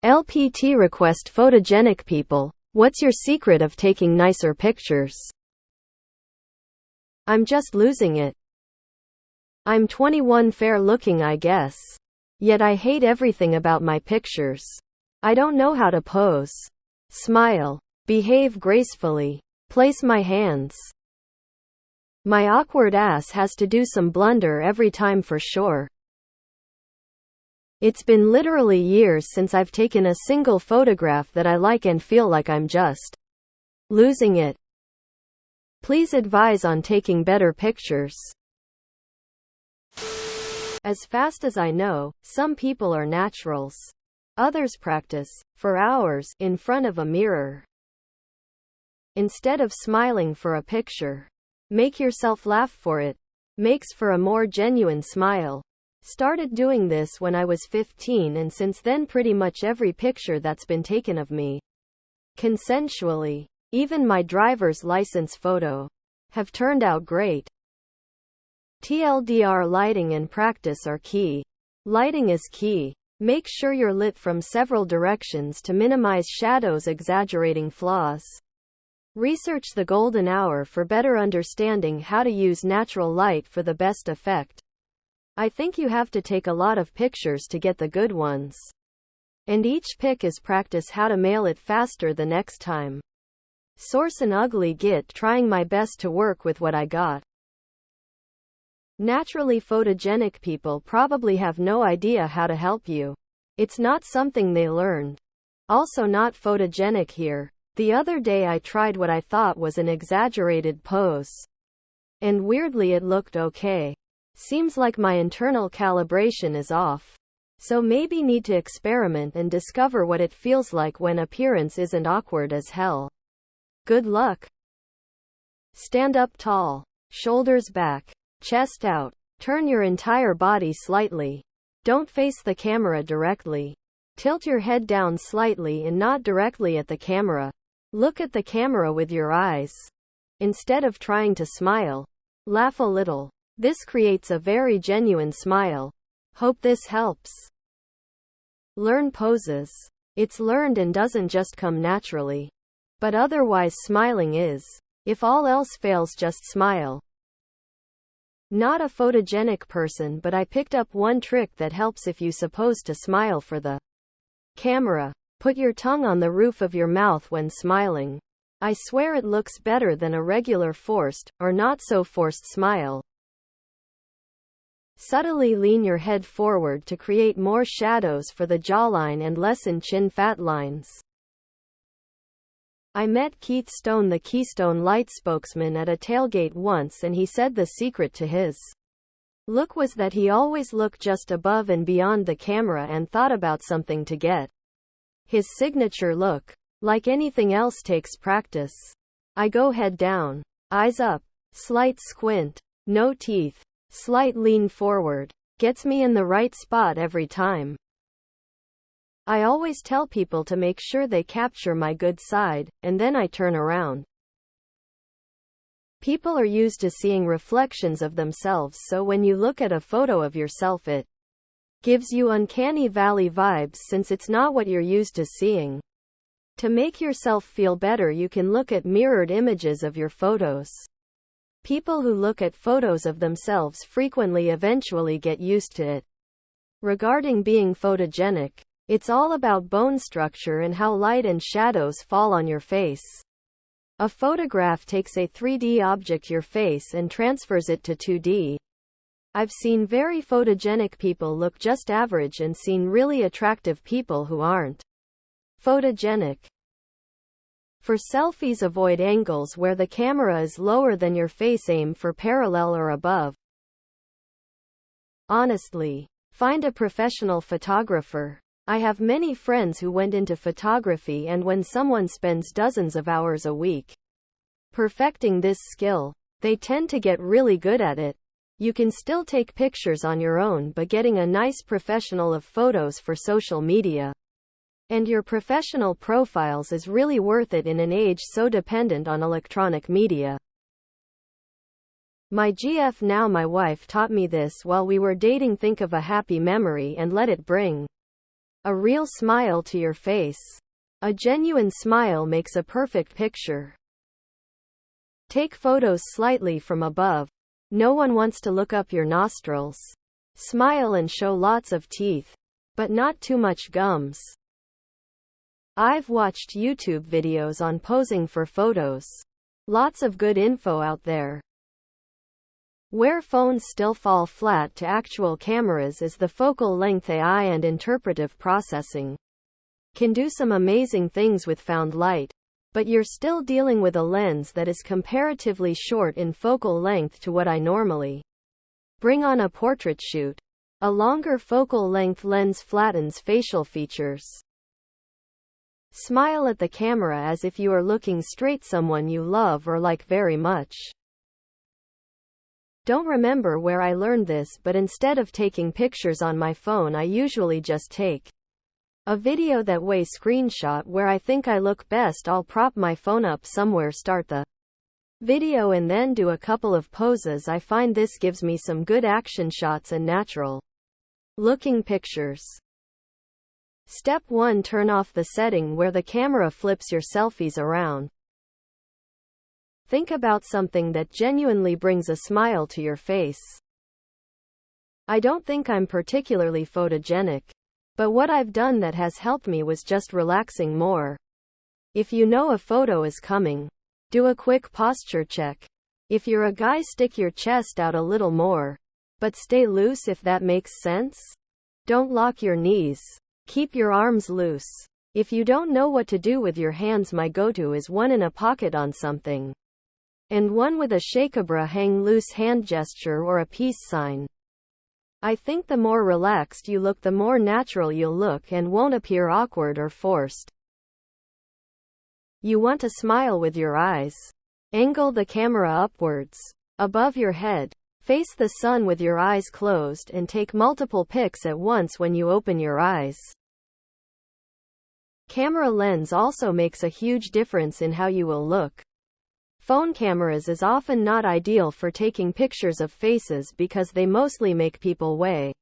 LPT Request Photogenic people. What's your secret of taking nicer pictures? I'm just losing it. I'm 21, fair looking, I guess. Yet I hate everything about my pictures. I don't know how to pose, smile, behave gracefully, place my hands. My awkward ass has to do some blunder every time for sure. It's been literally years since I've taken a single photograph that I like and feel like I'm just losing it. Please advise on taking better pictures. As fast as I know, some people are naturals. Others practice, for hours, in front of a mirror. Instead of smiling for a picture, make yourself laugh for it. Makes for a more genuine smile. Started doing this when I was 15, and since then pretty much every picture that's been taken of me, consensually, even my driver's license photo, have turned out great. TLDR: lighting and practice are key. Lighting is key. Make sure you're lit from several directions to minimize shadows exaggerating flaws. Research the golden hour for better understanding how to use natural light for the best effect. I think you have to take a lot of pictures to get the good ones. And each pic is practice how to mail it faster the next time. Source an ugly git, trying my best to work with what I got. Naturally photogenic people probably have no idea how to help you. It's not something they learned. Also not photogenic here. The other day I tried what I thought was an exaggerated pose. And weirdly it looked okay. Seems like my internal calibration is off. So maybe need to experiment and discover what it feels like when appearance isn't awkward as hell. Good luck. Stand up tall. Shoulders back. Chest out. Turn your entire body slightly. Don't face the camera directly. Tilt your head down slightly and not directly at the camera. Look at the camera with your eyes. Instead of trying to smile, laugh a little. This creates a very genuine smile. Hope this helps. Learn poses. It's learned and doesn't just come naturally. But otherwise smiling is. If all else fails, just smile. Not a photogenic person, but I picked up one trick that helps if you supposed to smile for the camera. Put your tongue on the roof of your mouth when smiling. I swear it looks better than a regular forced, or not so forced smile. Subtly lean your head forward to create more shadows for the jawline and lessen chin fat lines. I met Keith Stone, the Keystone Light spokesman, at a tailgate once, and he said the secret to his look was that he always looked just above and beyond the camera and thought about something to get his signature look. Like anything else, takes practice. I go head down, eyes up, slight squint, no teeth, slight lean forward. Gets me in the right spot every time. I always tell people to make sure they capture my good side, and then I turn around. People are used to seeing reflections of themselves, so when you look at a photo of yourself, it gives you uncanny valley vibes since it's not what you're used to seeing. To make yourself feel better, you can look at mirrored images of your photos. People who look at photos of themselves frequently eventually get used to it. Regarding being photogenic, it's all about bone structure and how light and shadows fall on your face. A photograph takes a 3D object, your face, and transfers it to 2D. I've seen very photogenic people look just average and seen really attractive people who aren't photogenic. For selfies, avoid angles where the camera is lower than your face. Aim for parallel or above. Honestly, find a professional photographer. I have many friends who went into photography, and when someone spends dozens of hours a week perfecting this skill, they tend to get really good at it. You can still take pictures on your own, but getting a nice professional of photos for social media and your professional profiles is really worth it in an age so dependent on electronic media. My GF, now my wife, taught me this while we were dating. Think of a happy memory and let it bring A real smile to your face. A genuine smile makes a perfect picture. Take photos slightly from above. No one wants to look up your nostrils. Smile and show lots of teeth, but not too much gums. I've watched YouTube videos on posing for photos. Lots of good info out there. Where phones still fall flat to actual cameras is the focal length. AI and interpretive processing can do some amazing things with found light, but you're still dealing with a lens that is comparatively short in focal length to what I normally bring on a portrait shoot. A longer focal length lens flattens facial features. Smile at the camera as if you are looking straight someone you love or like very much. Don't remember where I learned this, but instead of taking pictures on my phone, I usually just take a video that way screenshot where I think I look best. I'll prop my phone up somewhere, start the video, and then do a couple of poses. I find this gives me some good action shots and natural looking pictures. Step 1. Turn off the setting where the camera flips your selfies around. Think about something that genuinely brings a smile to your face. I don't think I'm particularly photogenic, but what I've done that has helped me was just relaxing more. If you know a photo is coming, do a quick posture check. If you're a guy, stick your chest out a little more, but stay loose if that makes sense. Don't lock your knees. Keep your arms loose. If you don't know what to do with your hands, my go-to is one in a pocket on something, and one with a shakabra hang loose hand gesture or a peace sign. I think the more relaxed you look, the more natural you'll look and won't appear awkward or forced. You want to smile with your eyes. Angle the camera upwards, above your head. Face the sun with your eyes closed and take multiple pics at once when you open your eyes. Camera lens also makes a huge difference in how you will look. Phone cameras is often not ideal for taking pictures of faces because they mostly make people way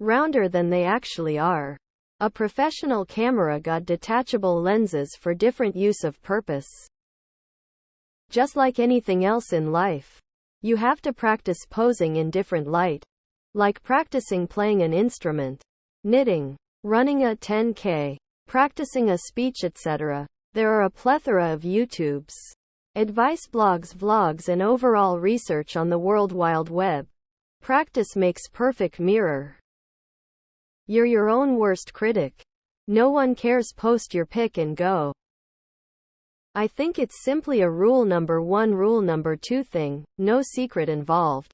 rounder than they actually are. A professional camera got detachable lenses for different use of purpose. Just like anything else in life, you have to practice posing in different light. Like practicing playing an instrument, knitting, running a 10K, practicing a speech, etc. There are a plethora of YouTubes, advice blogs, vlogs, and overall research on the World Wide Web. Practice makes perfect mirror. You're your own worst critic. No one cares. Post your pic and go. I think it's simply a rule number 1, rule number 2 thing, no secret involved.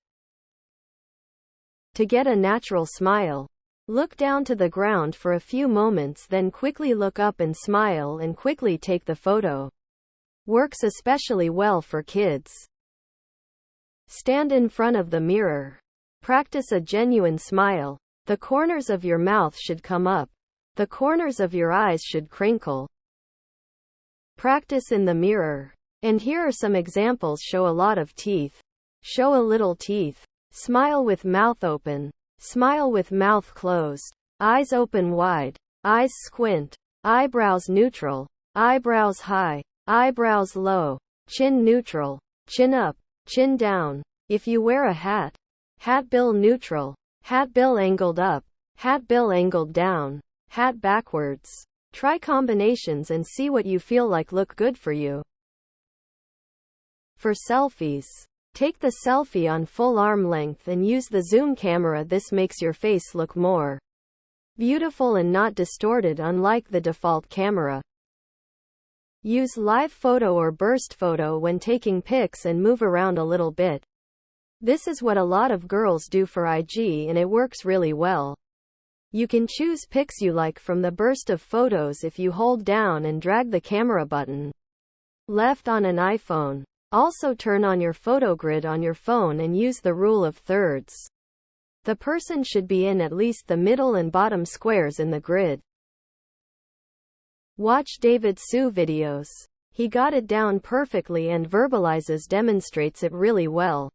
To get a natural smile, look down to the ground for a few moments, then quickly look up and smile and quickly take the photo. Works especially well for kids. Stand in front of the mirror. Practice a genuine smile. The corners of your mouth should come up. The corners of your eyes should crinkle. Practice in the mirror. And here are some examples. Show a lot of teeth. Show a little teeth. Smile with mouth open. Smile with mouth closed. Eyes open wide. Eyes squint. Eyebrows neutral. Eyebrows high. Eyebrows low. Chin neutral. Chin up. Chin down. If you wear a hat, hat bill neutral. Hat bill angled up. Hat bill angled down. Hat backwards. Try combinations and see what you feel like look good for you. For selfies, take the selfie on full arm length and use the zoom camera. This makes your face look more beautiful and not distorted, unlike the default camera. Use live photo or burst photo when taking pics and move around a little bit. This is what a lot of girls do for IG and it works really well. You can choose pics you like from the burst of photos if you hold down and drag the camera button left on an iPhone. Also turn on your photo grid on your phone and use the rule of thirds. The person should be in at least the middle and bottom squares in the grid. Watch David Su videos. He got it down perfectly and demonstrates it really well.